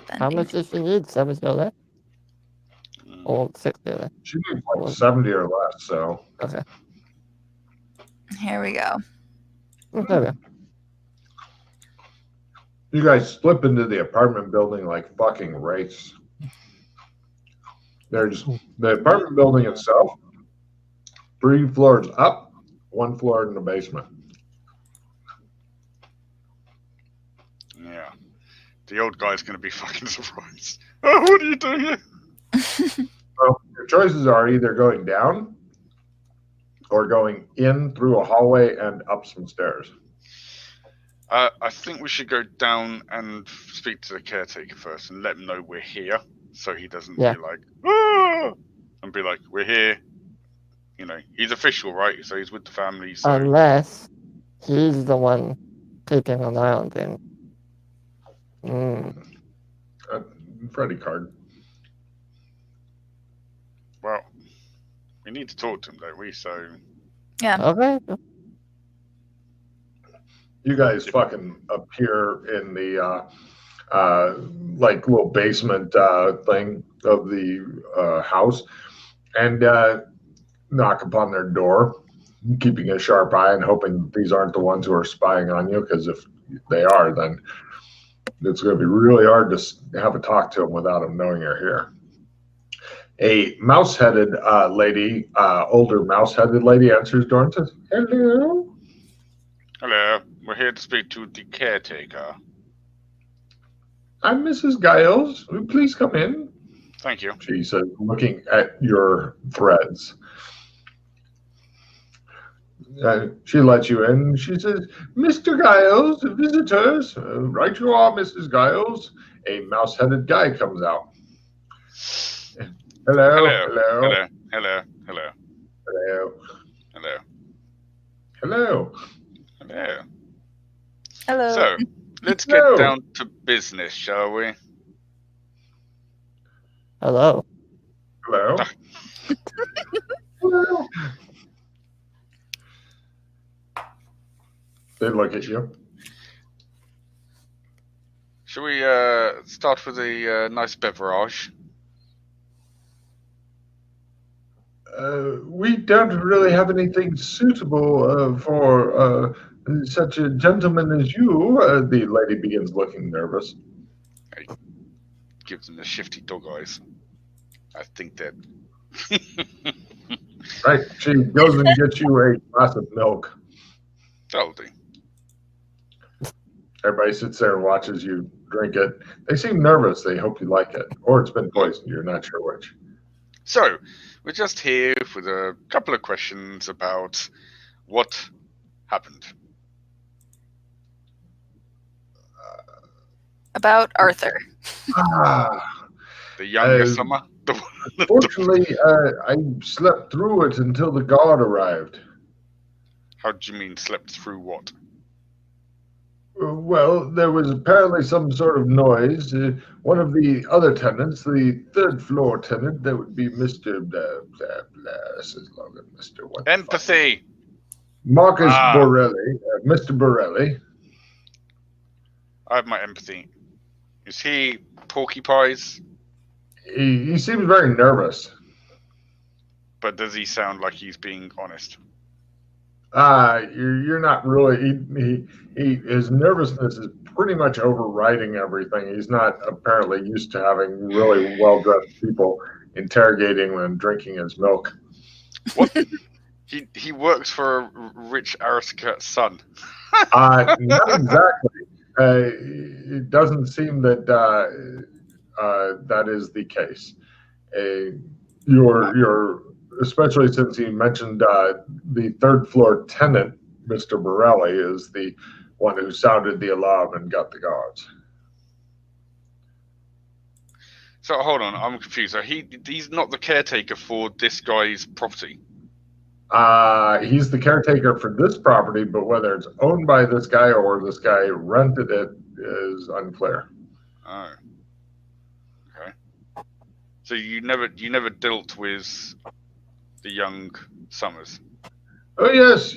How much does she need? 70 or less? Or 60 or less? She needs like 70 or less, so. Okay. Here we go. Okay. You guys slip into the apartment building like fucking wraiths. There's the apartment building itself, 3 floors up, 1 floor in the basement. Yeah. The old guy's going to be fucking surprised. Oh, what are you doing here? Well, your choices are either going down or going in through a hallway and up some stairs. I think we should go down and speak to the caretaker first and let him know we're here, so he doesn't be like, ah! And be like, we're here. You know, he's official, right? So he's with the family. So... Unless he's the one keeping an eye on things. Freddy card. Well, we need to talk to him, don't we? So... Yeah. Okay. You guys fucking appear in the like little basement thing of the house and knock upon their door, keeping a sharp eye and hoping these aren't the ones who are spying on you, because if they are, then it's going to be really hard to have a talk to them without them knowing you're here. A mouse-headed lady, older mouse-headed lady, answers the door and says, "Hello." Hello, we're here to speak to the caretaker. "I'm Mrs. Giles. Please come in." Thank you. She says, looking at your threads. She lets you in. She says, "Mr. Giles, visitors." "Right you are, Mrs. Giles." A mouse-headed guy comes out. Hello, hello, hello, hello, hello, hello, hello, hello. hello. Hello. So, let's get down to business, shall we? Hello. Hello. Hello. They look at you. Shall we start with a nice beverage? We don't really have anything suitable for such a gentleman as you. The lady begins looking nervous. Gives them the shifty dog eyes. I think that. Right. She goes and gets you a glass of milk. That'll do. Everybody sits there and watches you drink it. They seem nervous. They hope you like it. Or it's been poisoned. You're not sure which. So, we're just here with a couple of questions about what happened. About Arthur. The younger summer? Fortunately, I slept through it until the guard arrived. How do you mean slept through what? Well, there was apparently some sort of noise. One of the other tenants, the 3rd floor tenant, that would be Mr. Mr. What? Empathy. Marcus Borelli, Mr. Borelli. I have my empathy. Is he Porky Pies? He seems very nervous. But does he sound like he's being honest? You're not really. His nervousness is pretty much overriding everything. He's not apparently used to having really well-dressed people interrogating him and drinking his milk. What? He works for a rich aristocrat's son. Not exactly. It doesn't seem that that is the case. Your especially since you mentioned the 3rd floor tenant, Mr. Borelli, is the one who sounded the alarm and got the guards. So hold on, I'm confused. So he's not the caretaker for this guy's property? He's the caretaker for this property, but whether it's owned by this guy or this guy rented it is unclear. Oh. Okay. So you never dealt with the young Summers? Oh yes.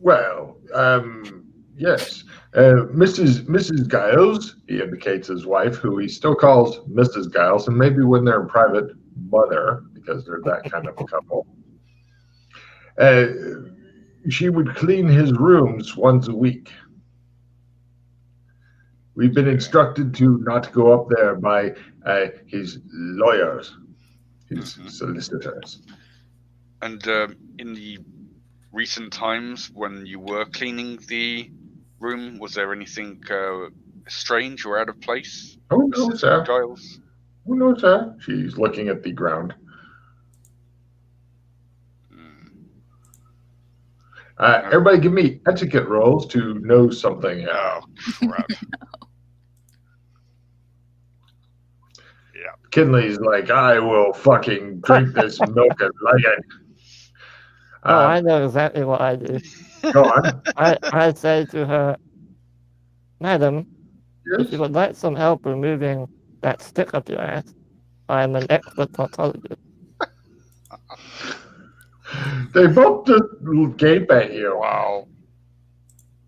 Well, Yes. Mrs. Giles, he indicates his wife, who he still calls Mrs. Giles, and maybe when they're in private, mother, because they're that kind of couple. Uh, she would clean his rooms once a week. We've been instructed to not go up there by his lawyers, his solicitors. And in the recent times when you were cleaning the room, was there anything strange or out of place? Oh, no, Mrs. sir. Giles? Oh, no, sir. She's looking at the ground. Everybody give me etiquette rolls to know something here. Oh, crap. Yeah. Kinley's like, I will fucking drink this milk and like it. I know exactly what I do. Go on. I say to her, Madam, Yes. if you would like some help removing that stick up your ass, I am an expert proctologist. They both just gape at you. Wow.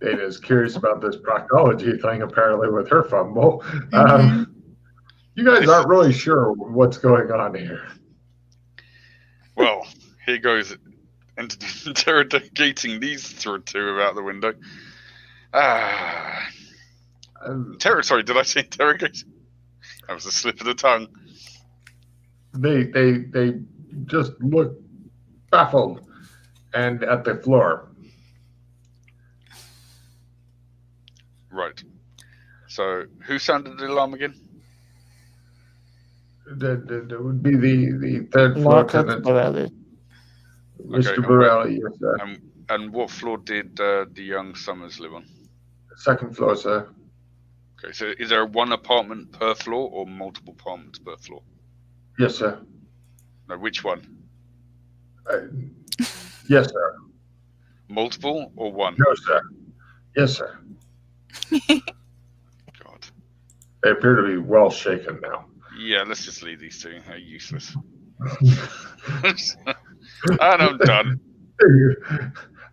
Dana's curious about this proctology thing, apparently, with her fumble. You guys aren't really sure what's going on here. Well, here goes interrogating these two out the window. Sorry, did I say interrogate? That was a slip of the tongue. They just look baffled and at the floor. Right. So, who sounded the alarm again? That would be the third floor Marcus tenant. Borelli. Mr. Borelli, yes, sir. And what floor did the young Summers live on? Second floor, sir. Okay, so is there one apartment per floor or multiple apartments per floor? Yes, sir. No, which one? Yes, sir. Multiple or one? No, sir. Yes, sir. God. They appear to be well shaken now. Yeah, let's just leave these two. They're useless. And I'm done.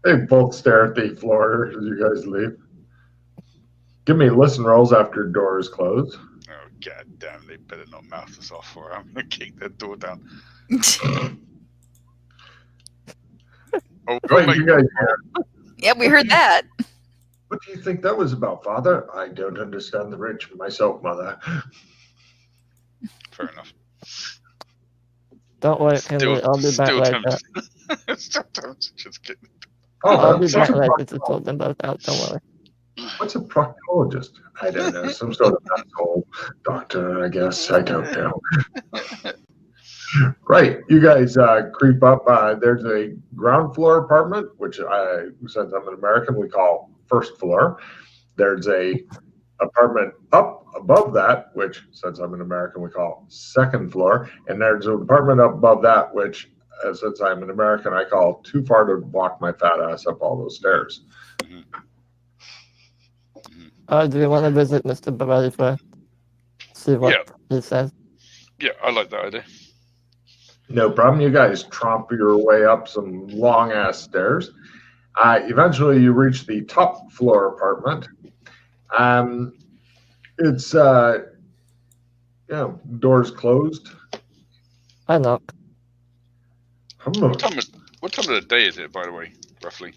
They both stare at the floor as you guys leave. Give me listen rolls after doors close. Oh, god damn, they better not mouth us off or I'm going to kick their door down. Oh, Wait, you guys hear? Yeah, we heard that. What do you think that was about, Father? I don't understand the rich myself, Mother. Fair enough. Don't worry, Kinley, I'll be back later. Still tempted. Just kidding. I'll be what's back a later to sort them both out, don't worry. What's a proctologist? I don't know. Some sort of asshole doctor, I guess. I don't know. Right. You guys creep up. There's a ground floor apartment, which since I'm an American, we call first floor. There's a apartment up above that, which since I'm an American, we call second floor. And there's an apartment up above that, which since I'm an American, I call too far to walk my fat ass up all those stairs. Do you want to visit Mr. Borelli first? See what he says? Yeah, I like that idea. No problem. You guys tromp your way up some long ass stairs. Eventually, you reach the top floor apartment. It's doors closed. I knock. What time of the day is it, by the way, roughly?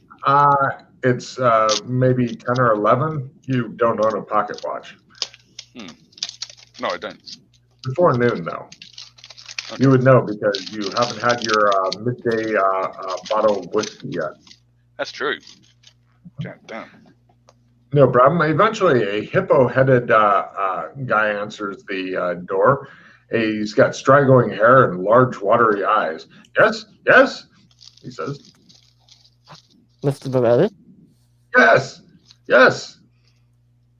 It's maybe 10 or 11. You don't own a pocket watch. No, I don't. Before noon, though. Okay. You would know because you haven't had your midday bottle of whiskey yet. That's true. God damn. No problem. Eventually, a hippo-headed guy answers the door. He's got straggling hair and large, watery eyes. Yes, yes, he says. Mr. Borelli? Yes, yes.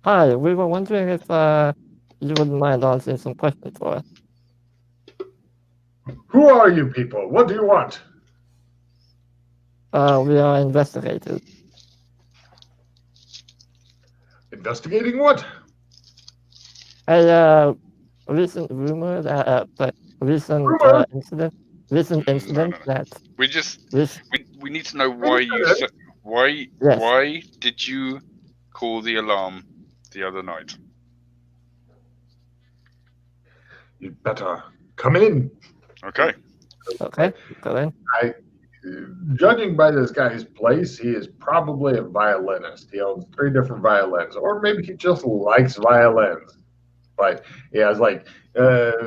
Hi, we were wondering if you wouldn't mind answering some questions for us. Who are you people? What do you want? We are investigators. Investigating what? A recent rumor that recent incident that we need to know why you Yes. why did you call the alarm the other night. You'd better come in. Okay. Okay, go in. Judging by this guy's place, he is probably a violinist. He owns 3 different violins, or maybe he just likes violins. But he has like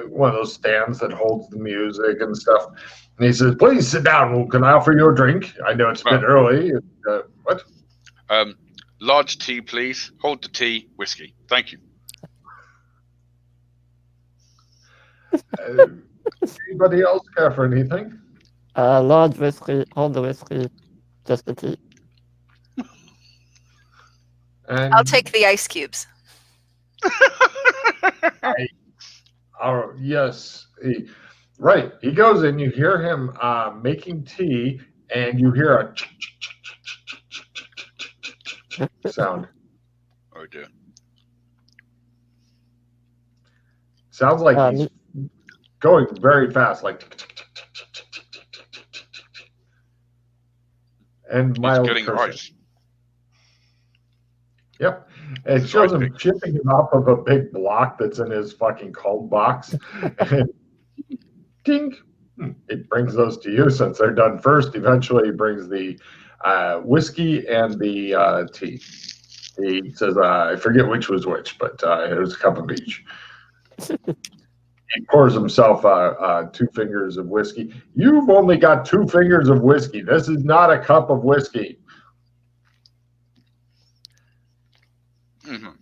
one of those stands that holds the music and stuff. And he says, "Please sit down. Can I offer you a drink? I know it's a bit early." What? Large tea, please. Hold the tea. Whiskey. Thank you. Anybody else care for anything? Large whiskey, hold the whiskey, just the tea. And I'll take the ice cubes. Yes. Right. He goes in, you hear him making tea, and you hear a sound. Oh dear. Sounds like he's going very fast, like. And mild getting cursing. ice. Yep. It shows him chipping him off of a big block that's in his fucking cold box. And ding. It brings those to you since they're done first. Eventually, he brings the whiskey and the tea. He says, I forget which was which, but it was a cup of each. He pours himself 2 fingers of whiskey. You've only got 2 fingers of whiskey. This is not a cup of whiskey. Mm-hmm.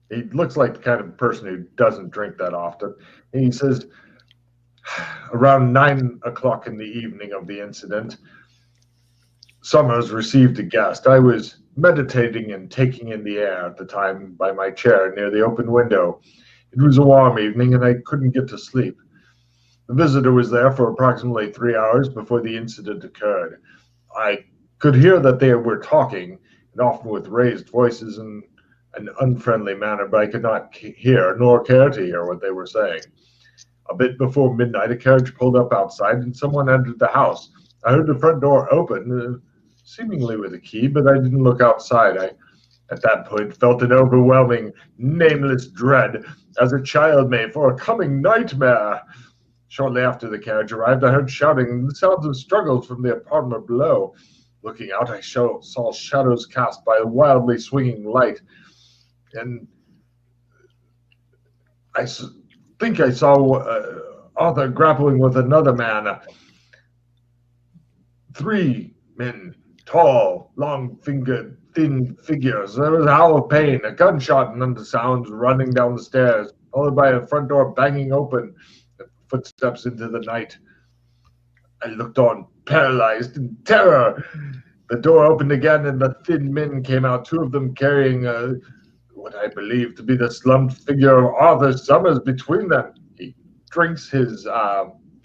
He looks like the kind of person who doesn't drink that often. And he says, around 9 o'clock in the evening of the incident, Summers received a guest. I was meditating and taking in the air at the time by my chair near the open window. It was a warm evening and I couldn't get to sleep. The visitor was there for approximately 3 hours before the incident occurred. I could hear that they were talking, and often with raised voices in an unfriendly manner, but I could not hear nor care to hear what they were saying. A bit before midnight, a carriage pulled up outside and someone entered the house. I heard the front door open, seemingly with a key, but I didn't look outside. I, at that point, felt an overwhelming, nameless dread, as a child may for a coming nightmare. Shortly after the carriage arrived, I heard shouting and the sounds of struggles from the apartment below. Looking out, I saw shadows cast by a wildly swinging light, and I think I saw Arthur grappling with another man. 3 men, tall, long-fingered, thin figures. There was a howl of pain, a gunshot, and then the sounds running down the stairs, followed by a front door banging open, and footsteps into the night. I looked on, paralyzed in terror. The door opened again, and the thin men came out, 2 of them carrying what I believe to be the slumped figure of Arthur Summers between them. He drinks his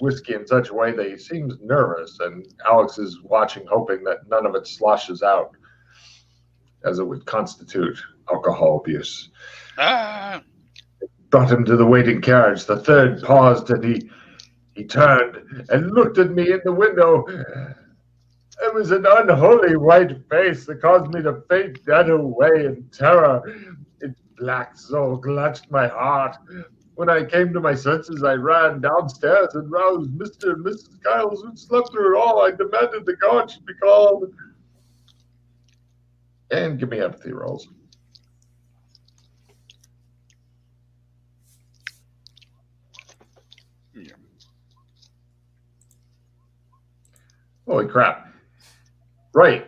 whiskey in such a way that he seems nervous, and Alex is watching, hoping that none of it sloshes out, as it would constitute alcohol abuse. Brought him to the waiting carriage. The third paused, and he turned and looked at me in the window. It was an unholy white face that caused me to faint dead away in terror. Its black soul clutched my heart. When I came to my senses, I ran downstairs and roused Mr. and Mrs. Giles, who'd slept through it all. I demanded the guard should be called. And give me empathy rolls. Yeah. Holy crap. Right.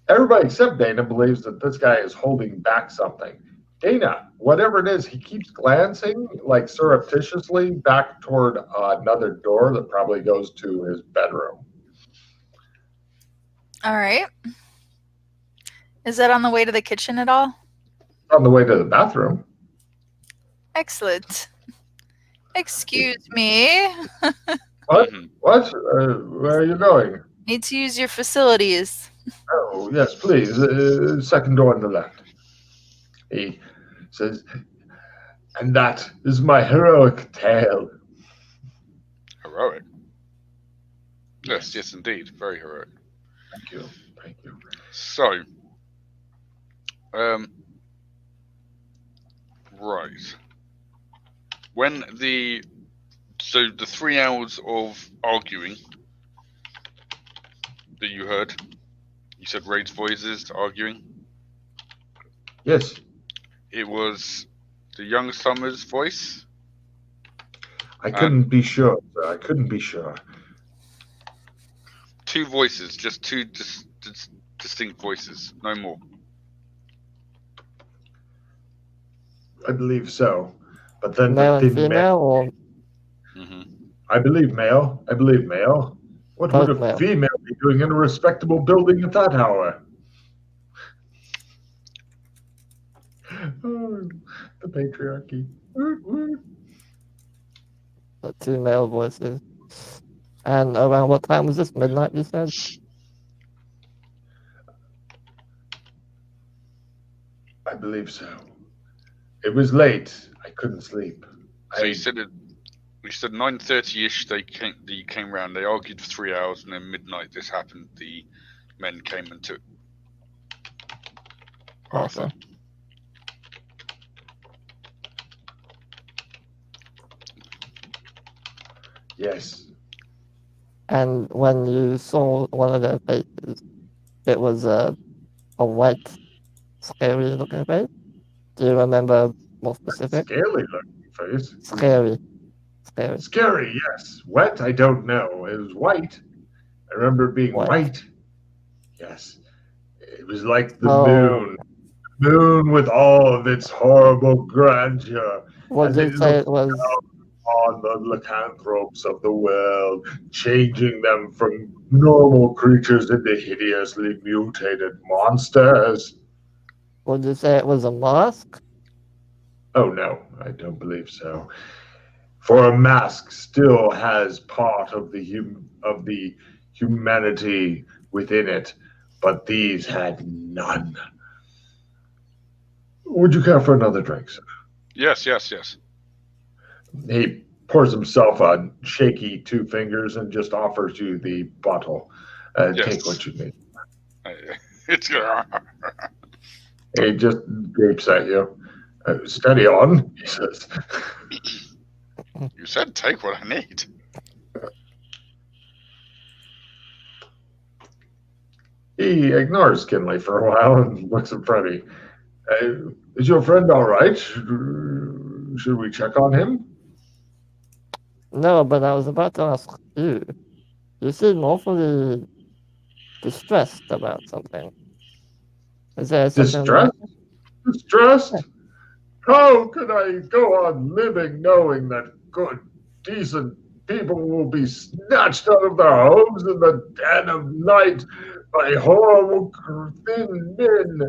Everybody except Dana believes that this guy is holding back something. Dana, whatever it is, he keeps glancing, like surreptitiously, back toward another door that probably goes to his bedroom. All right. Is that on the way to the kitchen at all? On the way to the bathroom. Excellent. Excuse me. What? Mm-hmm. What? Where are you going? Need to use your facilities. Oh, yes, please. Second door on the left. He says, and that is my heroic tale. Heroic. Yes, yes, indeed. Very heroic. Thank you. Thank you. So, Right. When the 3 hours of arguing that you heard, you said raised voices arguing. Yes. It was the young Summers' voice. I couldn't be sure, sir. I couldn't be sure. 2 voices, just 2 distinct voices, no more. I believe so. But then Male the and thin female, or I believe male. I believe male. What Both would a male. female be doing in a respectable building at that hour? Oh, the patriarchy. the 2 male voices? And around what time was this? Midnight, you said? I believe so. It was late. I couldn't sleep. So you said 9:30ish. They came round. They argued for 3 hours, and then midnight this happened. The men came and took Arthur. Okay. Yes. And when you saw one of their faces, it was a white, scary-looking face? Do you remember more specific? Scaly looking face. Scary. Scary, yes. Wet, I don't know. It was white. I remember it being white. Yes. It was like the moon. Moon with all of its horrible grandeur. Would you say it was on the lycanthropes of the world, changing them from normal creatures into hideously mutated monsters? Would you say it was a mask? Oh no, I don't believe so. For a mask still has part of the humanity within it, but these had none. Would you care for another drink, sir? Yes. He pours himself a shaky 2 fingers and just offers you the bottle. Yes. Take what you need. It's He just gapes at you. Steady on, he says. You said take what I need. He ignores Kinley for a while and looks at Freddy. Is your friend all right? Should we check on him? No, but I was about to ask you. You seem awfully distressed about something. Is there something? Distressed? How could I go on living knowing that good, decent people will be snatched out of their homes in the dead of night by horrible, thin men?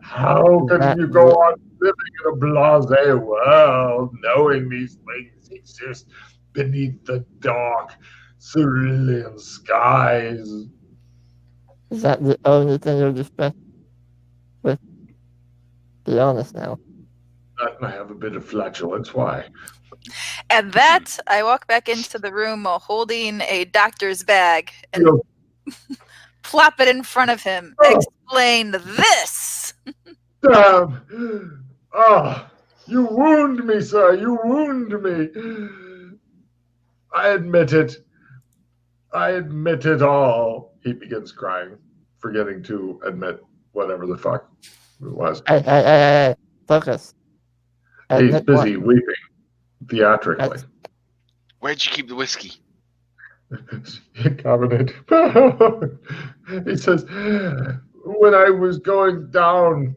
How can you go on living in a blasé world knowing these things exist beneath the dark, cerulean skies? Is that the only thing you're distressed with? Be honest now. I have a bit of flatulence. Why? And that, I walk back into the room while holding a doctor's bag and plop it in front of him. Explain this. Damn! You wound me, sir. You wound me. I admit it. I admit it all. He begins crying, forgetting to admit whatever the fuck it was. Hey, focus. He's busy weeping theatrically. Where'd you keep the whiskey? Cabinet. He says, when I was going down,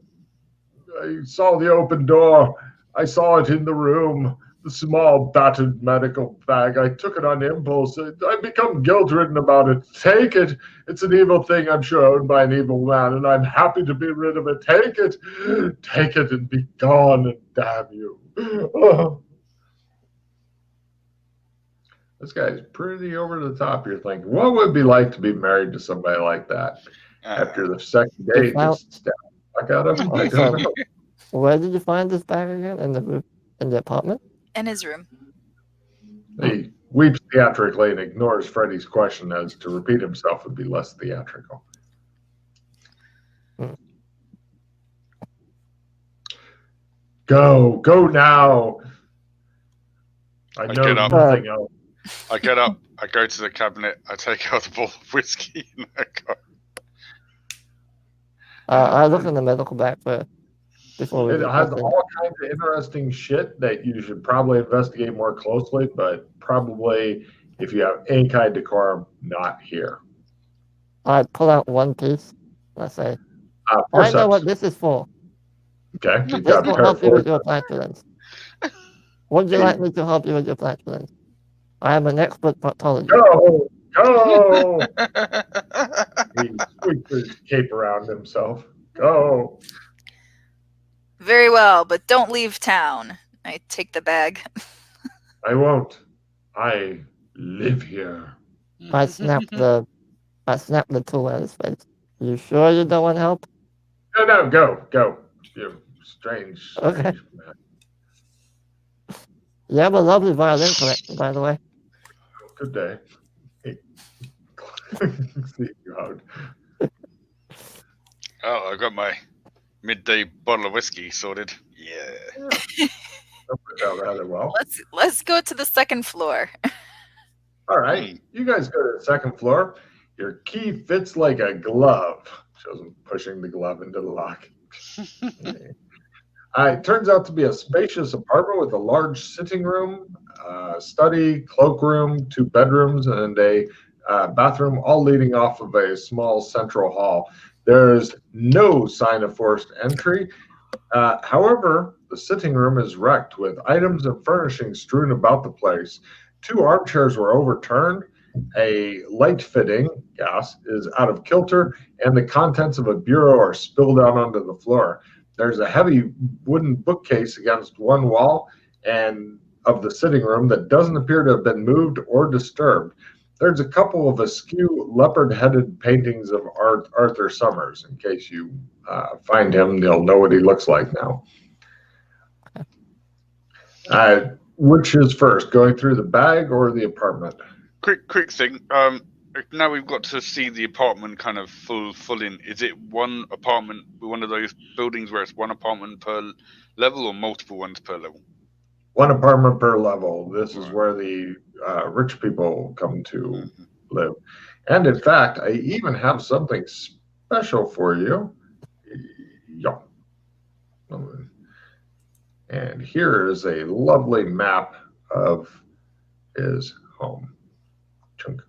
I saw the open door. I saw it in the room, the small battered medical bag. I took it on impulse. I've become guilt-ridden about it. Take it. It's an evil thing, I'm sure, owned by an evil man, and I'm happy to be rid of it. Take it. Take it and be gone, and damn you. Oh. This guy's pretty over the top. You're thinking, what would it be like to be married to somebody like that? After the second date, just stab the fuck out of him? I don't know. Where did you find this bag again? In the apartment? In his room. He weeps theatrically and ignores Freddy's question, as to repeat himself would be less theatrical. Go now. I know get up. nothing else. I get up. I go to the cabinet. I take out a bottle of whiskey and I go. I look in the medical bag before we. It has all kinds of interesting shit that you should probably investigate more closely, but probably if you have any kind of decorum, not here. I pull out one piece. I say, I know what this is for. Okay. This will help you with your flatulence. Would you like me to help you with your flatulence? I am an expert proctologist. Go! He sweeps his cape around himself. Go! Very well, but don't leave town. I take the bag. I won't. I live here. I snap the tool out of his face. You sure you don't want help? No, go. You strange Okay. man. You have a lovely violin collection, by the way. Good day. See you out. Oh, I got my midday bottle of whiskey sorted. Yeah. That worked out rather well. Let's go to the second floor. All right. You guys go to the second floor. Your key fits like a glove. Shows him pushing the glove into the lock. It turns out to be a spacious apartment with a large sitting room, study, cloakroom, 2 bedrooms, and a bathroom, all leading off of a small central hall. There's no sign of forced entry. However, the sitting room is wrecked with items and furnishings strewn about the place. 2 armchairs were overturned. A light fitting, gas, is out of kilter, and the contents of a bureau are spilled out onto the floor. There's a heavy wooden bookcase against one wall and of the sitting room that doesn't appear to have been moved or disturbed. There's a couple of askew leopard-headed paintings of Arthur Summers. In case you find him, you'll know what he looks like now. Which is first, going through the bag or the apartment? Quick thing. Now we've got to see the apartment kind of full in. Is it one apartment, one of those buildings where it's one apartment per level, or multiple ones per level? One apartment per level. This is where the rich people come to live. And in fact, I even have something special for you. Yeah. And here is a lovely map of his home. Chunk.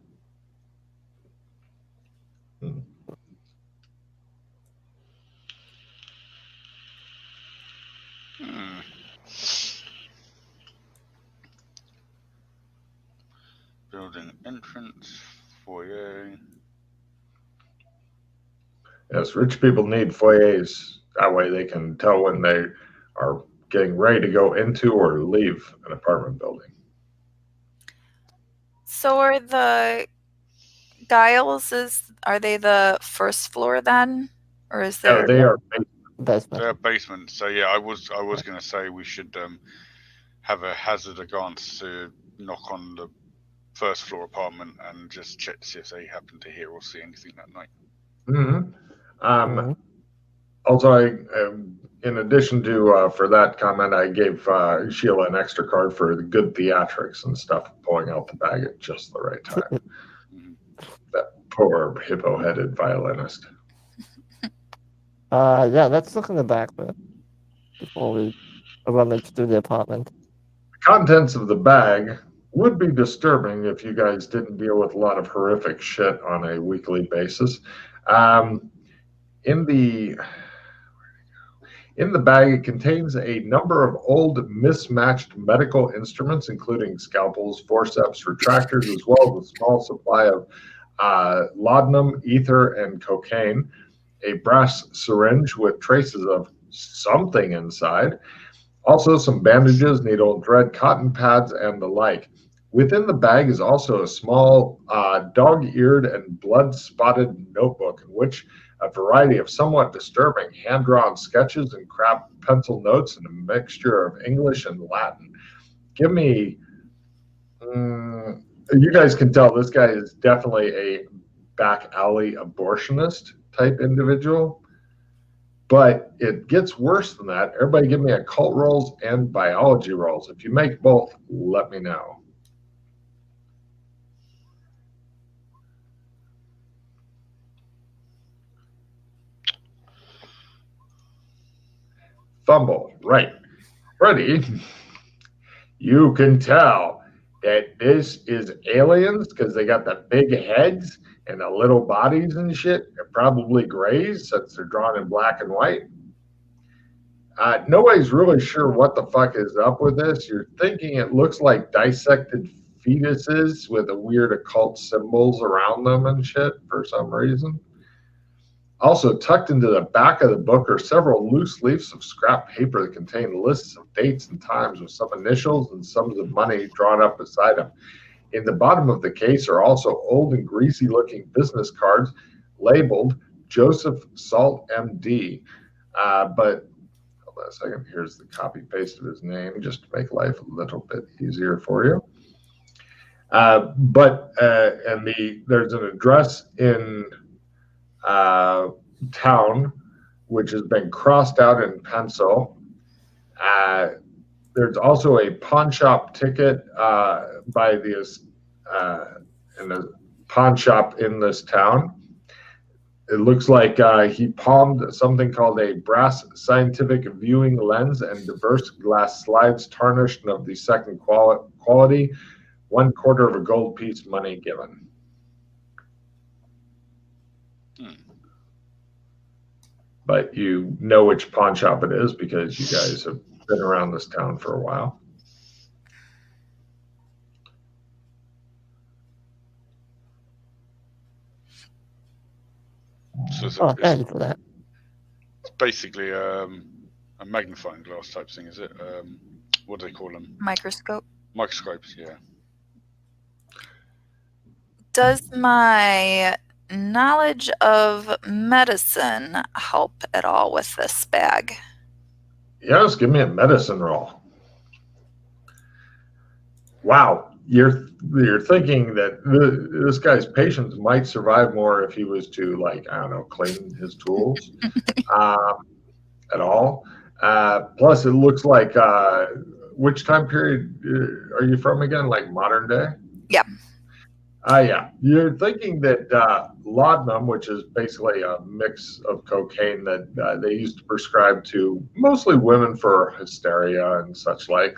Building entrance, foyer. Yes, rich people need foyers. That way they can tell when they are getting ready to go into or leave an apartment building. So are the Giles, are they the first floor then? Or is there... No, they are basement. They're basement. So yeah, I was going to say we should have a hazard a glance to knock on the first floor apartment and just check to see if they happen to hear or see anything that night. Also, in addition to for that comment, I gave Sheila an extra card for the good theatrics and stuff, pulling out the bag at just the right time. That poor hippo-headed violinist. Yeah, let's look in the back before we rummage through the apartment. The contents of the bag would be disturbing if you guys didn't deal with a lot of horrific shit on a weekly basis. In the bag, it contains a number of old mismatched medical instruments, including scalpels, forceps, retractors, as well as a small supply of laudanum, ether, and cocaine, a brass syringe with traces of something inside, also some bandages, needle and thread, cotton pads, and the like. Within the bag is also a small dog-eared and blood-spotted notebook in which a variety of somewhat disturbing hand-drawn sketches and crabbed pencil notes and a mixture of English and Latin. Give me... you guys can tell this guy is definitely a back alley abortionist type individual. But it gets worse than that. Everybody give me occult rolls and biology rolls. If you make both, let me know. Fumble, right. Freddie, you can tell that this is aliens because they got the big heads and the little bodies and shit. They're probably grays since they're drawn in black and white. Nobody's really sure what the fuck is up with this. You're thinking it looks like dissected fetuses with the weird occult symbols around them and shit for some reason. Also, tucked into the back of the book are several loose leaves of scrap paper that contain lists of dates and times with some initials and sums of money drawn up beside them. In the bottom of the case are also old and greasy looking business cards labeled Joseph Salt MD. But hold on a second, here's the copy paste of his name just to make life a little bit easier for you. There's an address in town which has been crossed out in pencil. There's also a pawn shop ticket by this in a pawn shop in this town. It looks like he palmed something called a brass scientific viewing lens and diverse glass slides tarnished and of the second quality, 1/4 of a gold piece money given. But you know which pawn shop it is because you guys have been around this town for a while. So it's, thank you for that. it's basically a magnifying glass type thing, is it? What do they call them? Microscope. Microscopes, yeah. Does my knowledge of medicine help at all with this bag? Yes, give me a medicine roll. Wow, you're thinking that this guy's patients might survive more if he was to, like, I don't know, clean his tools at all. Plus, it looks like which time period are you from again? Like modern day? Yep. Yeah. You're thinking that laudanum, which is basically a mix of cocaine that they used to prescribe to mostly women for hysteria and such like,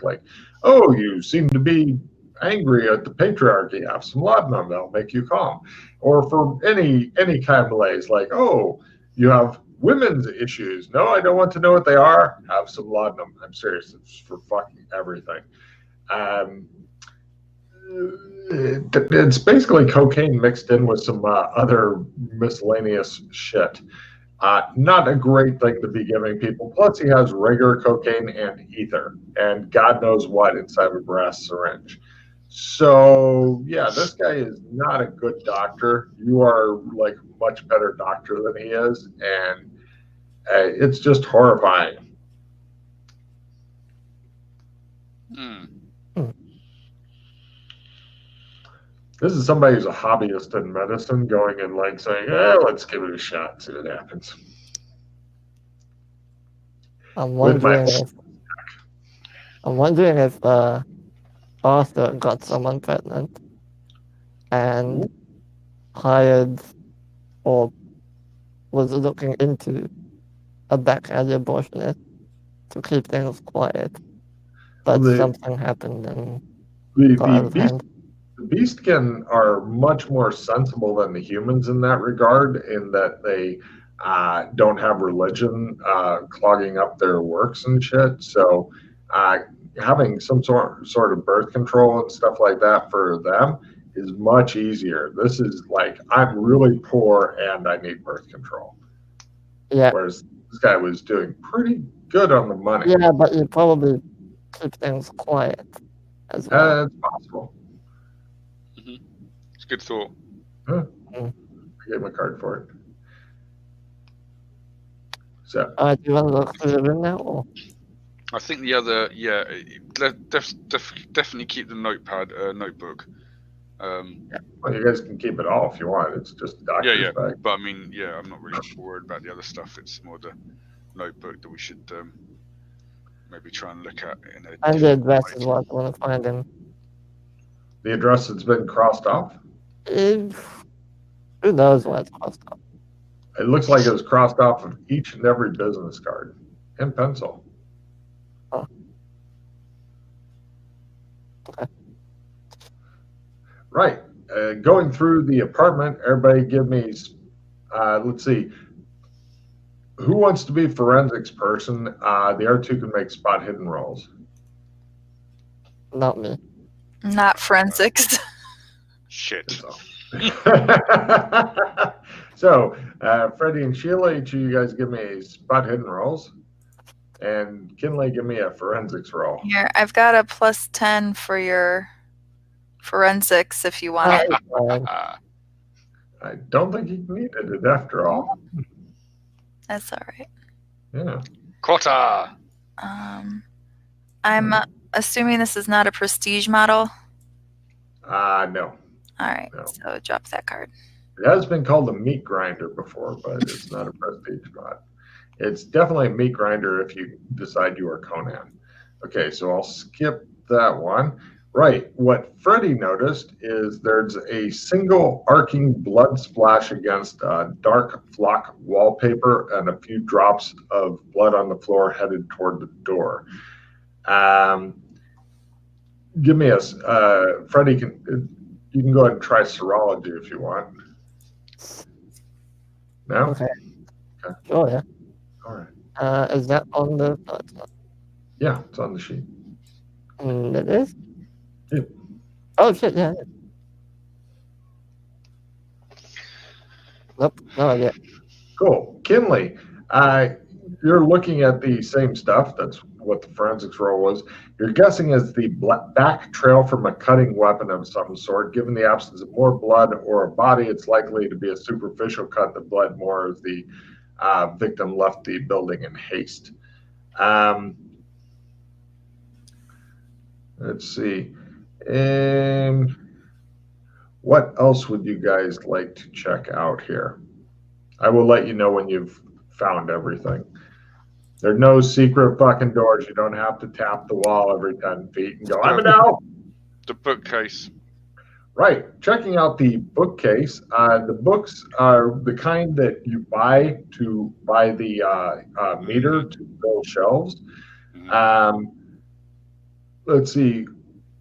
oh, you seem to be angry at the patriarchy, have some laudanum, that'll make you calm. Or for any kind of malaise, like, oh, you have women's issues. No, I don't want to know what they are. Have some laudanum. I'm serious. It's for fucking everything. It's basically cocaine mixed in with some other miscellaneous shit. Not a great thing to be giving people. Plus, he has regular cocaine and ether, and God knows what inside of a brass syringe. So, yeah, this guy is not a good doctor. You are like a much better doctor than he is, and it's just horrifying. This is somebody who's a hobbyist in medicine going and like saying, let's give it a shot, see what happens. I'm wondering if Arthur got someone pregnant and hired or was looking into a backhanded abortionist to keep things quiet. But something happened and got out of hand. The beastkin are much more sensible than the humans in that regard, in that they don't have religion clogging up their works and shit. So having some sort of birth control and stuff like that for them is much easier. This is like, I'm really poor and I need birth control. Yeah. Whereas this guy was doing pretty good on the money. Yeah, but you probably keep things quiet as well. It's possible. It's a good thought. I gave him a card for it. So, do you want to look through the room now? Or? I think the other, definitely keep the notebook. Well, you guys can keep it all if you want. It's just a doctor's bag. But I mean, I'm not really worried about the other stuff. It's more notebook that we should maybe try and look at in a And the different address light. is what I want to find him. The address that's been crossed off? Who knows why it's crossed off? It looks like it was crossed off of each and every business card in pencil. Oh. Okay. Right. Going through the apartment, everybody give me, let's see, who wants to be forensics person? The R2 can make spot hidden rolls. Not me. Not forensics. Shit. So, Freddie and Sheila, each of you guys give me spot hidden rolls. And Kinley, give me a forensics roll. Here, I've got a +10 for your forensics if you want it. I don't think you needed it after all. That's all right. Yeah. Quota. I'm assuming this is not a prestige model. No. All right, No. so drop that card. It has been called a meat grinder before, but it's not a prestige mod. It's definitely a meat grinder if you decide you are Conan. Okay, so I'll skip that one. Right, what Freddie noticed is there's a single arcing blood splash against dark flock wallpaper and a few drops of blood on the floor headed toward the door. Give me Freddie, you can go ahead and try serology if you want. No? Okay. Oh, yeah. All right. Is that on the... No, it's not. Yeah, it's on the sheet. It is? Yeah. Oh, shit, yeah. Nope, no idea. Cool. Kinley, you're looking at the same stuff. That's what the forensics roll was. You're guessing is the back trail from a cutting weapon of some sort. Given the absence of more blood or a body, it's likely to be a superficial cut that bled more as the victim left the building in haste. Let's see. What else would you guys like to check out here? I will let you know when you've found everything. There are no secret fucking doors. You don't have to tap the wall every 10 feet and go, I'm an elf. The bookcase. Right. Checking out the bookcase. The books are the kind that you buy to buy the meter to fill shelves. Let's see.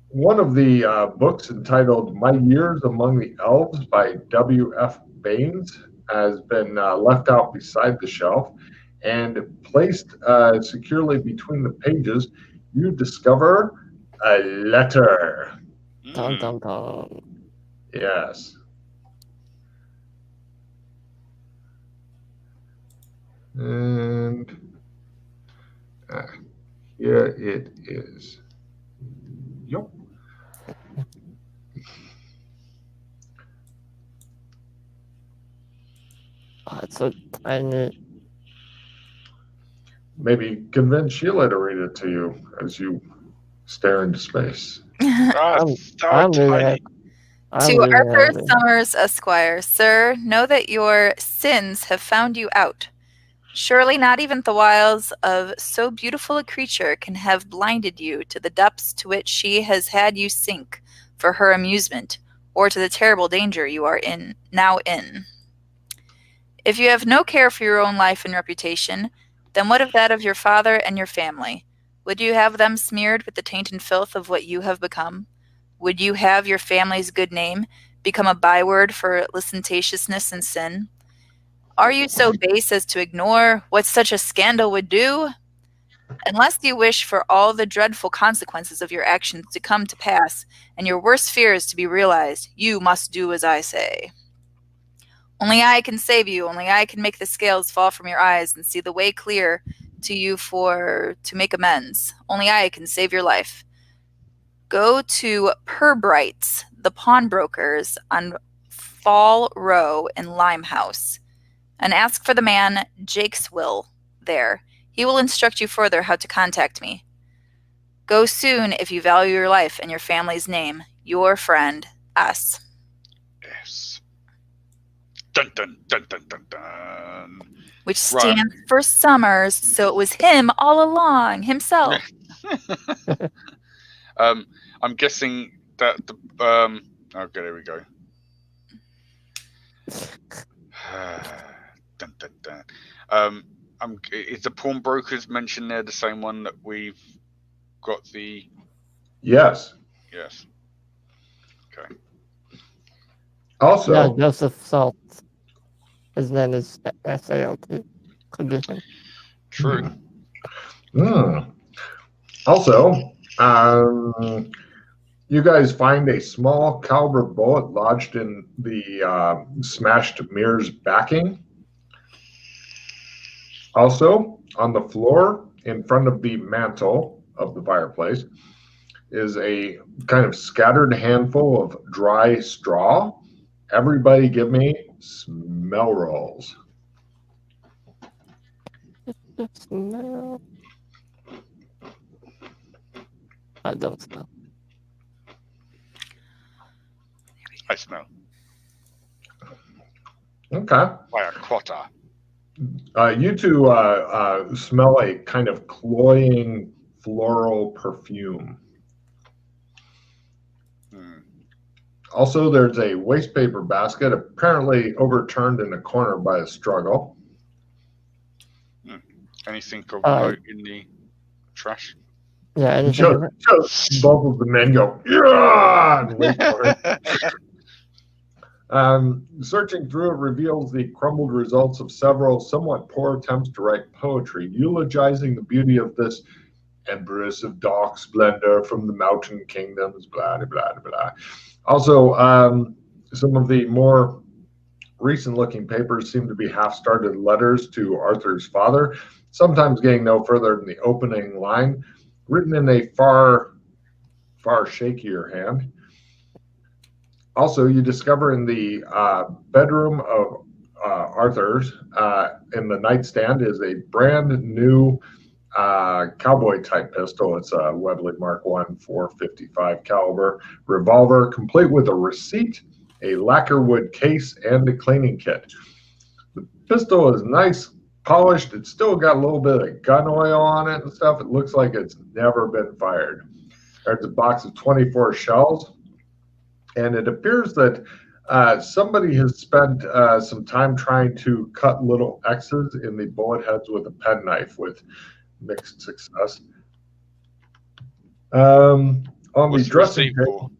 One of the books entitled My Years Among the Elves by W.F. Baines has been left out beside the shelf and placed securely between the pages. You discover a letter. Dun, dun, dun. Yes. And here it is. Yep. Oh, it's so tiny. Maybe convince Sheila to read it to you as you stare into space. I'm reading it. To Arthur Summers, Esquire, Sir, know that your sins have found you out. Surely not even the wiles of so beautiful a creature can have blinded you to the depths to which she has had you sink for her amusement, or to the terrible danger you are now in. If you have no care for your own life and reputation, then what of that of your father and your family? Would you have them smeared with the taint and filth of what you have become? Would you have your family's good name become a byword for licentiousness and sin? Are you so base as to ignore what such a scandal would do? Unless you wish for all the dreadful consequences of your actions to come to pass, and your worst fears to be realized, you must do as I say. Only I can save you, only I can make the scales fall from your eyes and see the way clear to you to make amends. Only I can save your life. Go to Purbright's, the pawnbrokers on Fall Row in Limehouse, and ask for the man Jakeswill there. He will instruct you further how to contact me. Go soon if you value your life and your family's name. Your friend, S. Yes. Dun dun dun dun dun dun. Which stands for Summers, so it was him all along, himself. I'm guessing that the okay, there we go. Dun, dun, dun. Is the pawnbrokers mentioned there the same one that we've got the? Yes. Yes. Okay. Also, yeah, Joseph Salt. His name is SALT. Could be him. True. Also, you guys find a small caliber bullet lodged in the smashed mirror's backing. Also, on the floor in front of the mantle of the fireplace is a kind of scattered handful of dry straw. Everybody give me smell rolls. Smell. I don't smell. I smell. Okay. By a quarter. You two smell a kind of cloying floral perfume. Also, there's a waste paper basket apparently overturned in a corner by a struggle. Anything of note in the trash? Yeah, anything. Both of the men go, yeah! And wait for it. Searching through it reveals the crumbled results of several somewhat poor attempts to write poetry, eulogizing the beauty of this empress of dark splendor from the mountain kingdoms, blah, blah, blah, blah. Also, some of the more recent-looking papers seem to be half-started letters to Arthur's father, sometimes getting no further than the opening line, written in a far shakier hand. Also, you discover in the bedroom of Arthur's, in the nightstand, is a brand new cowboy-type pistol. It's a Webley Mark I 455 caliber revolver, complete with a receipt, a lacquer wood case, and a cleaning kit. The pistol is nice, polished. It's still got a little bit of gun oil on it and stuff. It looks like it's never been fired. There's a box of 24 shells, and it appears that somebody has spent some time trying to cut little X's in the bullet heads with a penknife with mixed success. On What's the dressing table.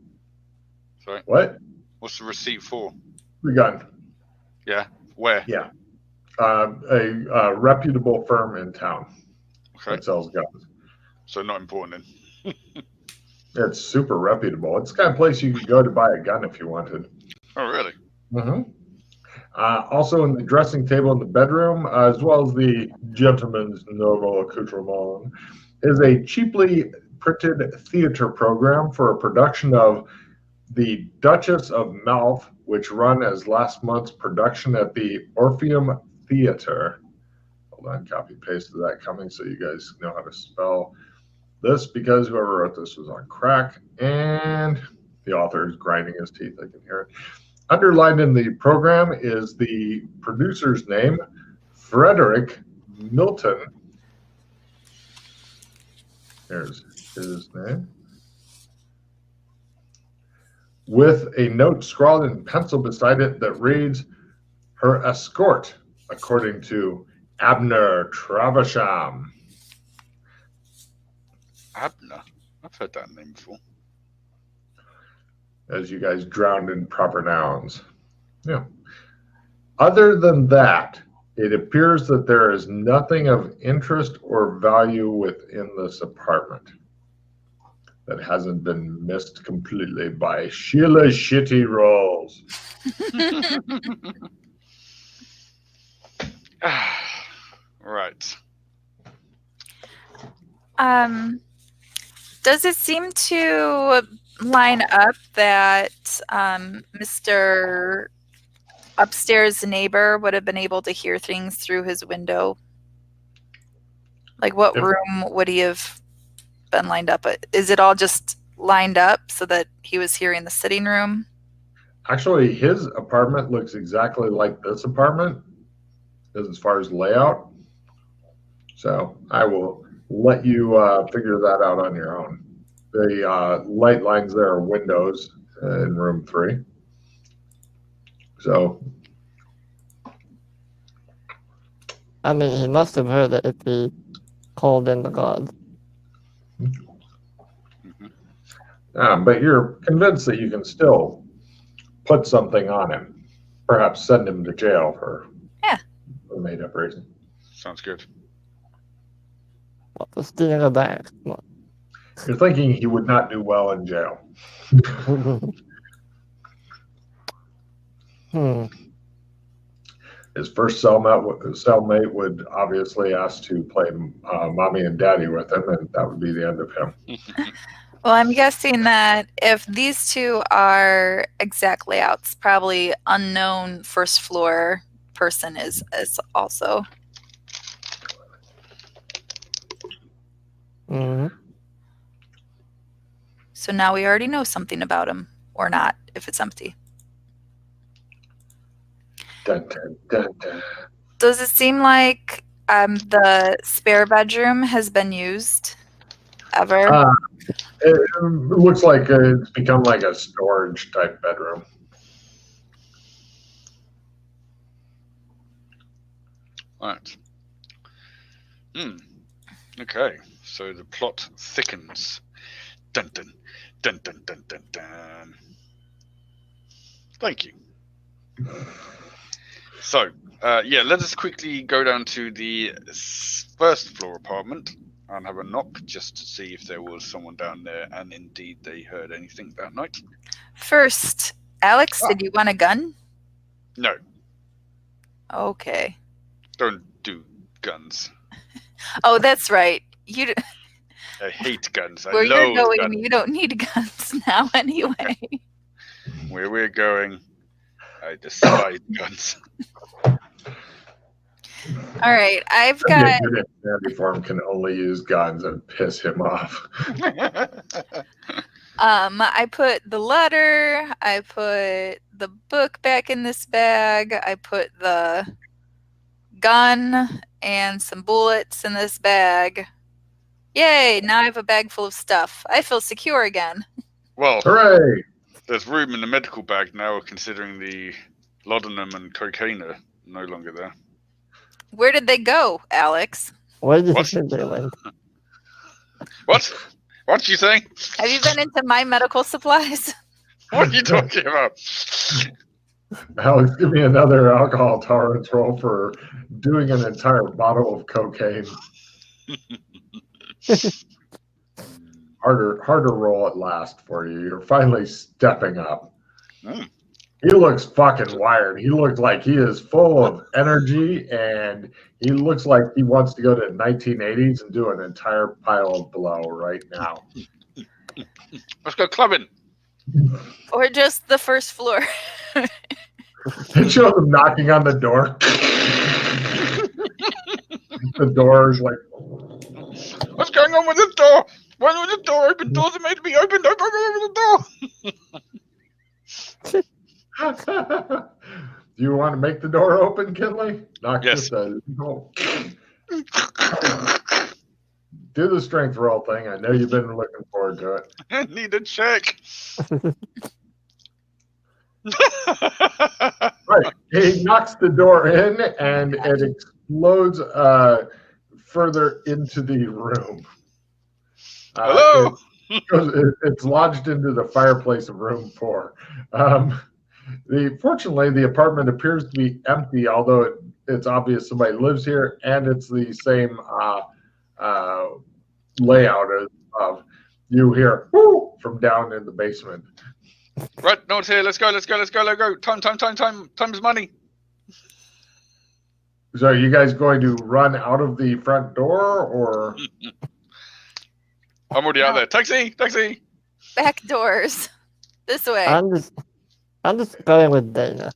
Sorry. What? What's the receipt for? The gun. Yeah. Where? Yeah. A reputable firm in town that sells guns. So not important then. It's super reputable. It's the kind of place you could go to buy a gun if you wanted. Oh, really? Mm-hmm. Also in the dressing table in the bedroom, as well as the gentleman's noble accoutrement, is a cheaply printed theater program for a production of the Dutchess of Milf, which run as last month's production at the Orpheum Theater. Hold on, copy paste of that coming so you guys know how to spell this, because whoever wrote this was on crack, and the author is grinding his teeth. I can hear it. Underlined in the program is the producer's name, Frederick Milton. There's his name. With a note scrawled in pencil beside it that reads, her escort, according to Abner Travasham. Abner? I've heard that name before. As you guys drowned in proper nouns. Yeah. Other than that, it appears that there is nothing of interest or value within this apartment that hasn't been missed completely by Sheila's shitty rolls. Right. Does it seem to line up that Mr. Upstairs neighbor would have been able to hear things through his window? Like, what room would he have been lined up at? Is it all just lined up so that he was hearing the sitting room? Actually, his apartment looks exactly like this apartment as far as layout. So I will let you figure that out on your own. The light lines there are windows in room 3. So, I mean, he must have heard it if he called in the gods. But you're convinced that you can still put something on him. Perhaps send him to jail for a made-up reason. Sounds good. What, for stealing a bank? You're thinking he would not do well in jail. His first cellmate would obviously ask to play mommy and daddy with him, and that would be the end of him. Well, I'm guessing that if these two are exact layouts, probably unknown first floor person is also. Mm-hmm. So now we already know something about him, or not, if it's empty. Dun, dun, dun, dun. Does it seem like the spare bedroom has been used ever? It looks like it's become like a storage type bedroom. Right. Okay. So the plot thickens. Dun dun dun dun dun dun dun. Thank you. So, let us quickly go down to the first floor apartment and have a knock just to see if there was someone down there, and indeed they heard anything that night. First, Alex, did you want a gun? No. Okay. Don't do guns. Oh, that's right. I hate guns. Where you're going, guns. you don't need guns now anyway. Where we're going, I despise guns. All right, I've got. Sandy Farm can only use guns and piss him off. I put the letter. I put the book back in this bag. I put the gun and some bullets in this bag. Yay! Now I have a bag full of stuff. I feel secure again. Well, hooray! There's room in the medical bag now, considering the laudanum and cocaine are no longer there. Where did they go, Alex? Where did you think they went? What? What are you saying? Have you been into my medical supplies? What are you talking about? Alex, give me another alcohol tolerance roll for doing an entire bottle of cocaine. Harder roll at last for you. You're finally stepping up. He looks fucking wired. He looks like he is full of energy, and he looks like he wants to go to the 1980s and do an entire pile of blow right now. Let's go clubbing. Or just the first floor. It shows him knocking on the door. The door is like... What's going on with the door? Why was the door open? Doors are made to be opened. Don't open the door. Do you want to make the door open, Kinley? Yes. Do the strength roll thing. I know you've been looking forward to it. I need a check. Right. He knocks the door in, and it explodes further into the room. Hello. It's lodged into the fireplace of room 4. Fortunately, the apartment appears to be empty, although it's obvious somebody lives here, and it's the same layout of you hear whoo from down in the basement. Right, no one's here. Let's go. Time is money. So are you guys going to run out of the front door, or? I'm already out there. Taxi. Back doors. This way. I'm just going with Dana.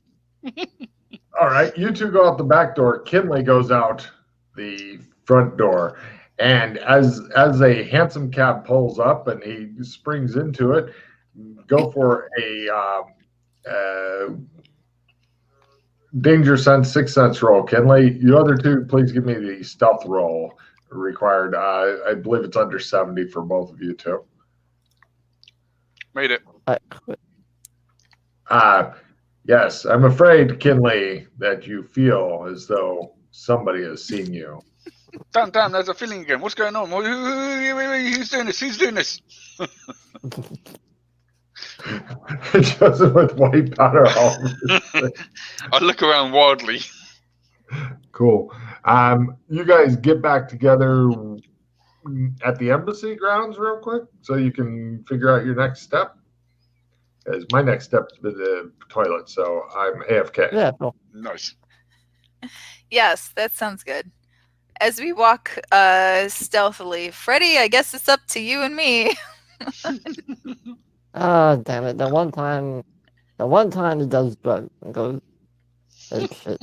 All right, you two go out the back door. Kinley goes out the front door, and as a handsome cab pulls up and he springs into it, go for a Danger sense, 6 sense roll. Kinley, you other two, please give me the stealth roll required. I believe it's under 70 for both of you too. Made it. Yes, I'm afraid, Kinley, that you feel as though somebody has seen you. Damn, there's a feeling again. What's going on? Who's doing this? Who's doing this? Joseph with white powder all over his face. I look around wildly. Cool. You guys get back together at the embassy grounds real quick so you can figure out your next step. Because my next step is the toilet, so I'm AFK. Yeah, cool. Nice. Yes, that sounds good. As we walk stealthily, Freddy, I guess it's up to you and me. Oh, damn it. The one time he does drugs and goes ape shit.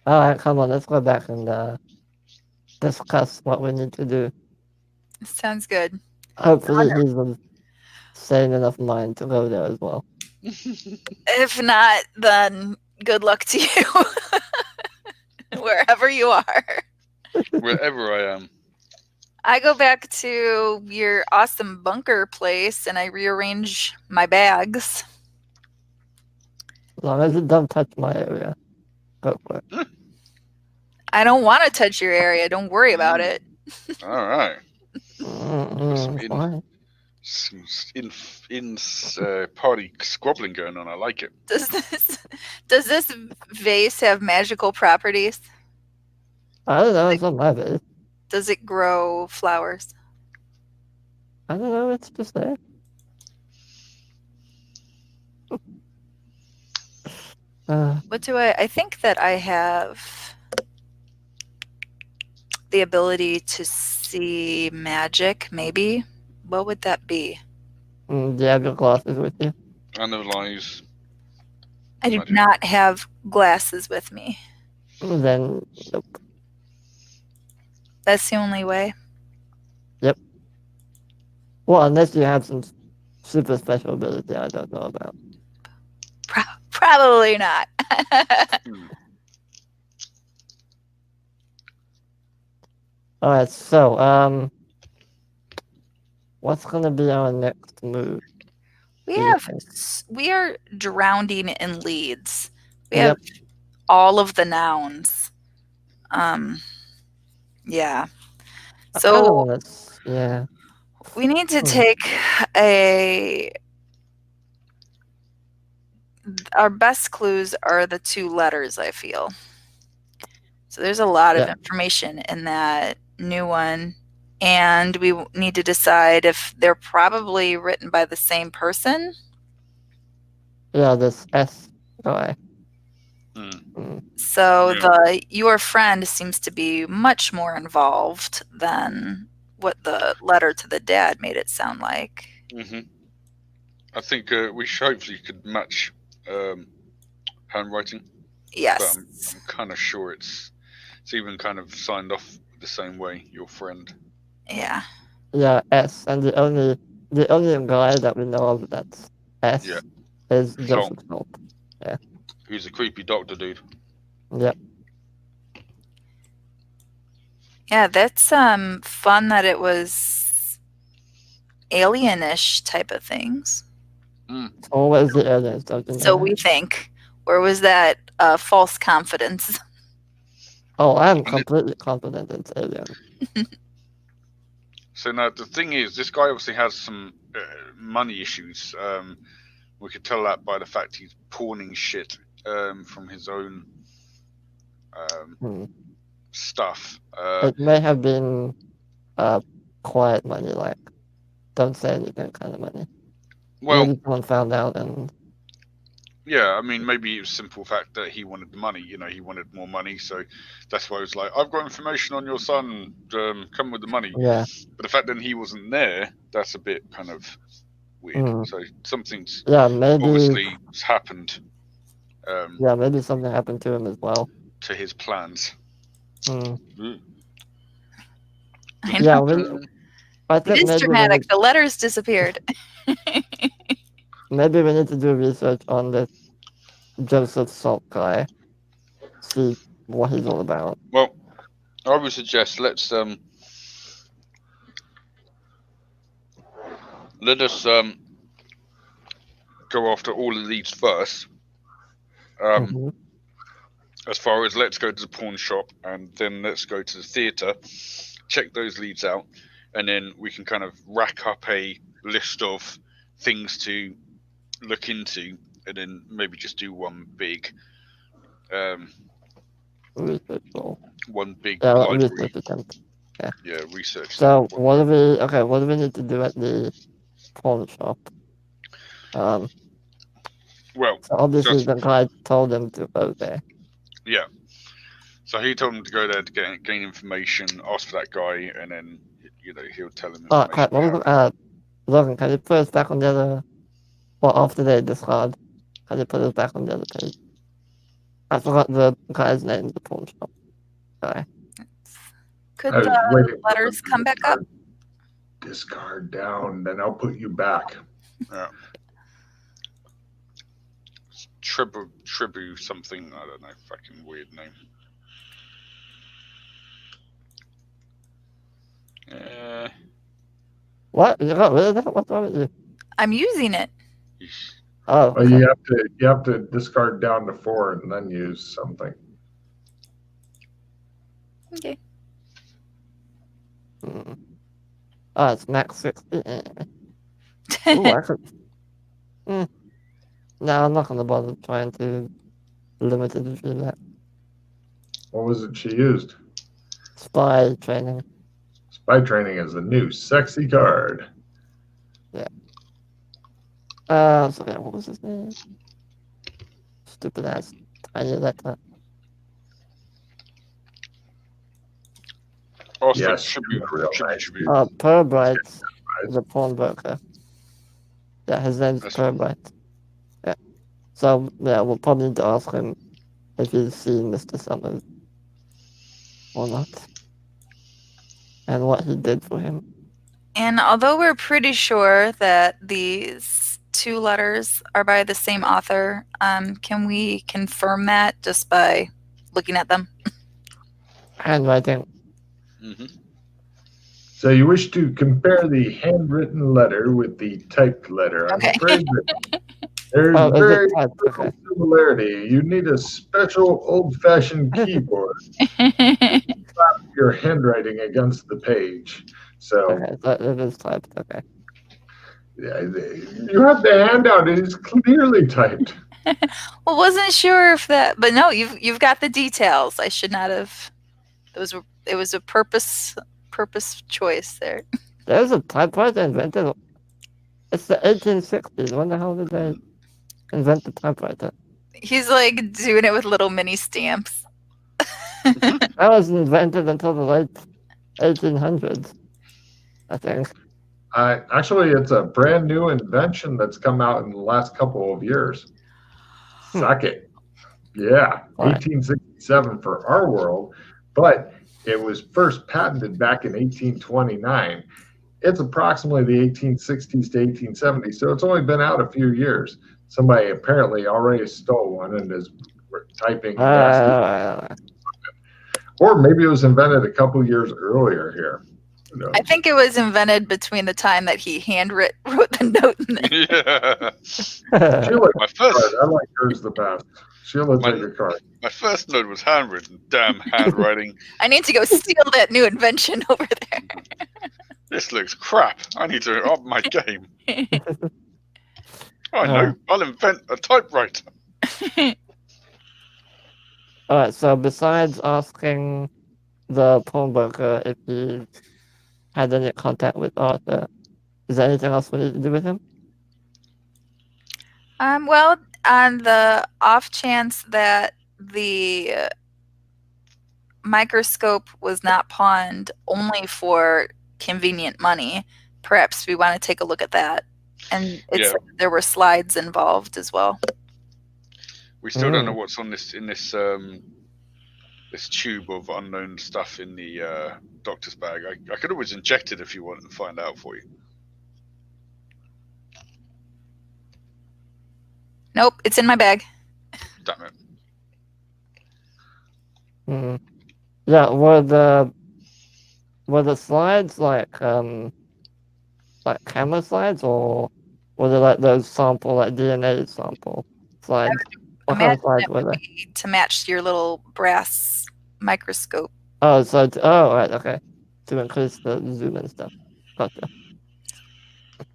Alright, come on, let's go back and discuss what we need to do. Sounds good. Hopefully he's of sane enough mind to go there as well. If not, then good luck to you. Wherever you are. Wherever I am. I go back to your awesome bunker place and I rearrange my bags. As long as it don't touch my area. Go for it. I don't want to touch your area. Don't worry about it. All right. Fine. Some party squabbling going on. I like it. Does this vase have magical properties? I don't know, it's on my base. Does it grow flowers? I don't know, it's just there. What do I think that I have the ability to see magic, maybe? What would that be? Do you have your glasses with you? Analyze. I do Magic. not have glasses with me. Then, nope. That's the only way. Yep. Well, unless you have some super special ability I don't know about. Probably not. Alright, so, what's gonna be our next move? We are drowning in leads. We Yep. have all of the nouns. Yeah. So Yeah. we need to Hmm. take our best clues are the 2 letters, I feel. So there's a lot of information in that new one. And we need to decide if they're probably written by the same person. Yeah, this S guy. So your friend seems to be much more involved than what the letter to the dad made it sound like. Mm-hmm. I think we hopefully could match handwriting. Yes. But I'm kind of sure it's even kind of signed off the same way, your friend. Yeah. Yeah, S. And the only guy that we know of that's S is Dutchess of Milf. Yeah. Who's a creepy doctor dude. Yep. Yeah, that's fun that it was alienish type of things. It's always the aliens, don't you know? So we think. Where was that false confidence? Oh, I'm completely confident it's aliens. So now the thing is, this guy obviously has some money issues. We could tell that by the fact he's pawning shit from his own stuff. It may have been quiet money, like don't say anything kind of money. Well, maybe someone found out and. Yeah, I mean, maybe it was simple fact that he wanted the money. You know, he wanted more money, so that's why he was like, "I've got information on your son. Come with the money." Yeah. But the fact that he wasn't there, that's a bit kind of weird. So something's maybe obviously happened. Maybe something happened to him as well. To his plans. I know. It is dramatic. The letters disappeared. Maybe we need to do research on this Joseph Salt guy. See what he's all about. Well, I would suggest let us go after all the leads first. As far as let's go to the pawn shop and then let's go to the theatre, check those leads out, and then we can kind of rack up a list of things to look into, and then maybe just do one big research role. One big research attempt. Yeah, research. So what do we need to do at the pawn shop? Well, so obviously the guy told him to go there. Yeah. So he told him to go there to gain information, ask for that guy, and then he'll tell him. Oh crap! Logan, can you put us back on the other? Well, after they discard, can you put us back on the other page? I forgot the guy's name. The pawn shop guy. Could the letters come back up? Discard down, then I'll put you back. Yeah. Tribu something, I don't know, fucking weird name. What? You got rid of that? What's wrong with you? I'm using it. Oh. Well, you have to discard down to 4 and then use something. Okay. Oh, it's max 60. Ooh, I could... No, I'm not going to bother trying to limit it to that. What was it she used? Spy training. Spy training is a new sexy card. Yeah. So yeah, what was his name? Stupid ass tiny letter. Yes, Perbright is a pawnbroker. Yeah, his name's Perbright. Yeah. So, yeah, we'll probably need to ask him if he's seen Mr. Summers or not. And what he did for him. And although we're pretty sure that these 2 letters are by the same author, can we confirm that just by looking at them? Handwriting. So you wish to compare the handwritten letter with the typed letter. I'm afraid that there's very little similarity. You need a special old-fashioned keyboard to slap your handwriting against the page. So it is typed. Okay. Yeah, you have the handout. It is clearly typed. Well, wasn't sure if that, but no, you've got the details. I should not have. It was a purpose choice there. There's a typewriter invented. It's the 1860s. When the hell did they invent the typewriter? He's like doing it with little mini stamps. That wasn't invented until the late 1800s, I think. Actually, it's a brand new invention that's come out in the last couple of years. Suck it. Yeah, 1867 for our world, but it was first patented back in 1829. It's approximately the 1860s to 1870s, so it's only been out a few years. Somebody apparently already stole one and is typing. Or maybe it was invented a couple years earlier here. I think it was invented between the time that he wrote the note. I like hers the best. Sheila, take your card. My first note was handwritten. Damn handwriting. I need to go steal that new invention over there. This looks crap. I need to up my game. I know. I'll invent a typewriter. Alright, so besides asking the pawnbroker if he had any contact with Arthur, is there anything else we need to do with him? Well, on the off chance that the microscope was not pawned only for convenient money, perhaps we want to take a look at that. And there were slides involved as well. We still don't know what's on this this tube of unknown stuff in the doctor's bag. I could always inject it if you want and find out for you. Nope, it's in my bag. Damn it. Yeah, were the slides like camera slides, or were they like those sample, like DNA sample slides? What kind of slides were they? To match your little brass microscope. Oh, so right, okay, to increase the zoom and stuff. Gotcha.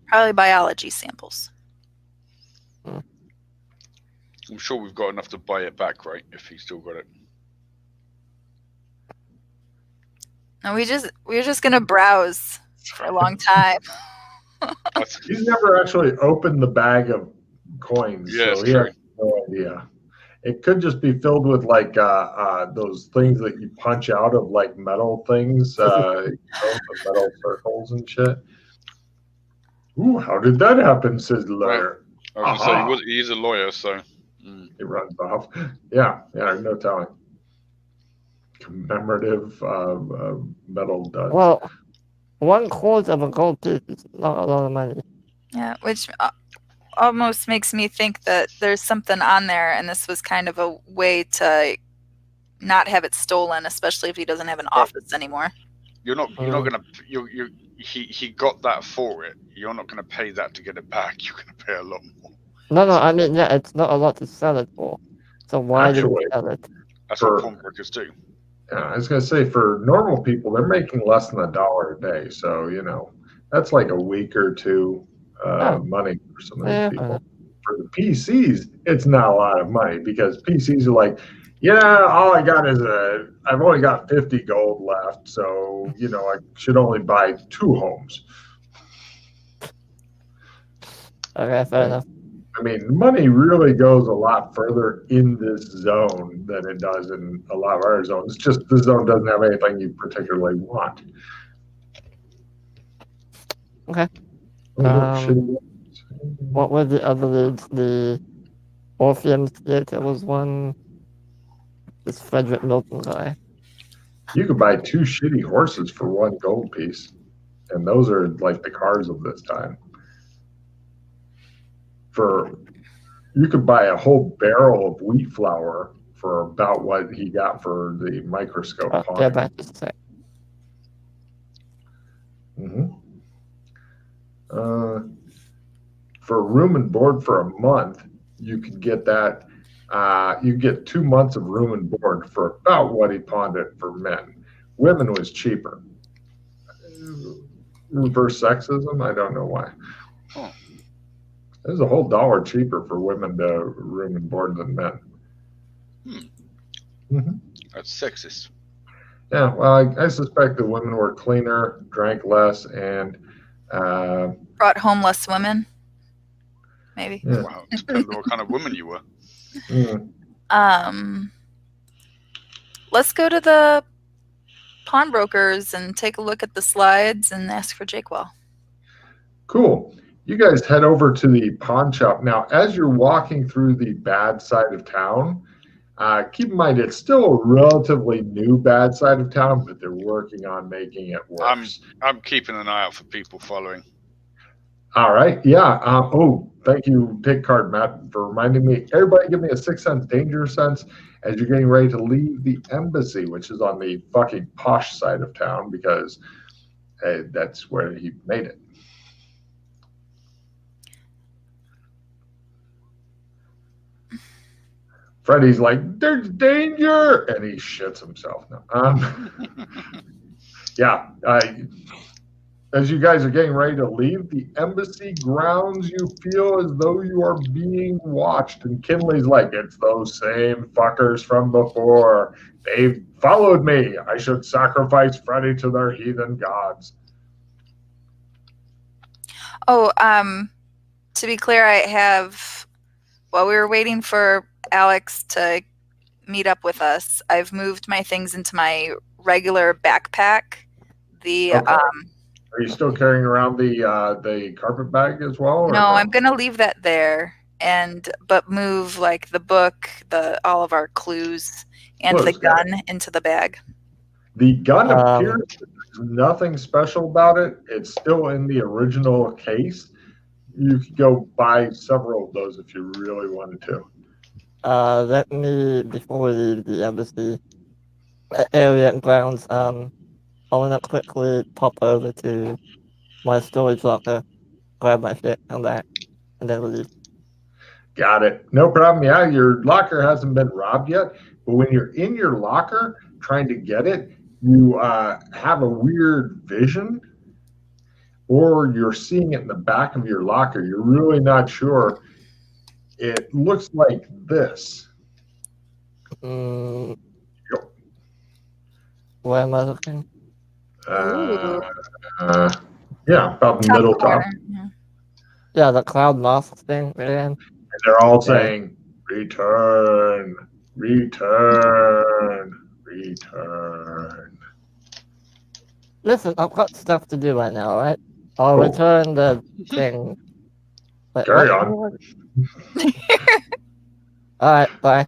Probably biology samples. I'm sure we've got enough to buy it back, right? If he's still got it. No, we're just gonna browse for a long time. He's never actually opened the bag of coins, Yeah, so he has no idea. It could just be filled with like those things that you punch out of like metal things, the metal circles and shit. Ooh, how did that happen? Says the lawyer. Well, I was gonna say he's a lawyer, so he runs off. Yeah, no telling. Commemorative metal duds. Well, 1/4 of a gold piece is not a lot of money. Yeah, which almost makes me think that there's something on there, and this was kind of a way to not have it stolen, especially if he doesn't have an office anymore. You're not gonna he got that for it. You're not gonna pay that to get it back. You're gonna pay a lot more. No, I mean, yeah, it's not a lot to sell it for. So why did we sell it? That's what pawnbrokers do. Yeah, I was gonna say, for normal people, they're making less than $1 a day. So that's like a week or two money for some of these people. For the PCs, it's not a lot of money, because PCs are like, all I got is I've only got 50 gold left, so I should only buy 2 homes. Okay, fair enough. I mean, money really goes a lot further in this zone than it does in a lot of other zones. It's just the zone doesn't have anything you particularly want. Okay. What were the other leads? The Orpheum Theater was one. This Frederick Milton guy. You could buy 2 shitty horses for 1 gold piece, and those are like the cars of this time. You could buy a whole barrel of wheat flour for about what he got for the microscope. Yeah, back to say. For room and board for a month, you could get that. You get 2 months of room and board for about what he pawned it for men. Women was cheaper. Reverse sexism? I don't know why. There's a whole $1 cheaper for women to room and board than men. That's sexist. Yeah, well, I suspect the women were cleaner, drank less, and brought home less women. Maybe. Yeah. Wow, it depends on what kind of woman you were. Let's go to the pawnbrokers and take a look at the slides and ask for Jakewell. Cool. You guys head over to the pawn shop. Now, as you're walking through the bad side of town, keep in mind it's still a relatively new bad side of town, but they're working on making it worse. I'm keeping an eye out for people following. All right. Yeah. Thank you, Pick Card Matt, for reminding me. Everybody give me a 6 sense danger sense as you're getting ready to leave the embassy, which is on the fucking posh side of town, because that's where he made it. Freddy's like, there's danger, and he shits himself now. Yeah. As you guys are getting ready to leave the embassy grounds, you feel as though you are being watched. And Kinley's like, it's those same fuckers from before. They've followed me. I should sacrifice Freddy to their heathen gods. Oh, to be clear, while we were waiting for Alex to meet up with us, I've moved my things into my regular backpack. Are you still carrying around the carpet bag as well? No, I'm gonna leave that there, but move like the book, all of our clues, and the gun into the bag. The gun appears, there's nothing special about it. It's still in the original case. you could go buy several of those if you really wanted to. Let me, before we leave the embassy area and grounds, I want to quickly pop over to my storage locker, grab my shit, come back, and then leave. Got it. No problem. Yeah, your locker hasn't been robbed yet, but when you're in your locker trying to get it, you have a weird vision, or you're seeing it in the back of your locker. You're really not sure. It looks like this. Yep. Yep. Where am I looking? Yeah, about the middle top. Yeah, the cloud mask thing again. And they're all saying, return, return, return. Listen, I've got stuff to do right now, right? I'll return the thing. Wait, carry on. Alright, bye.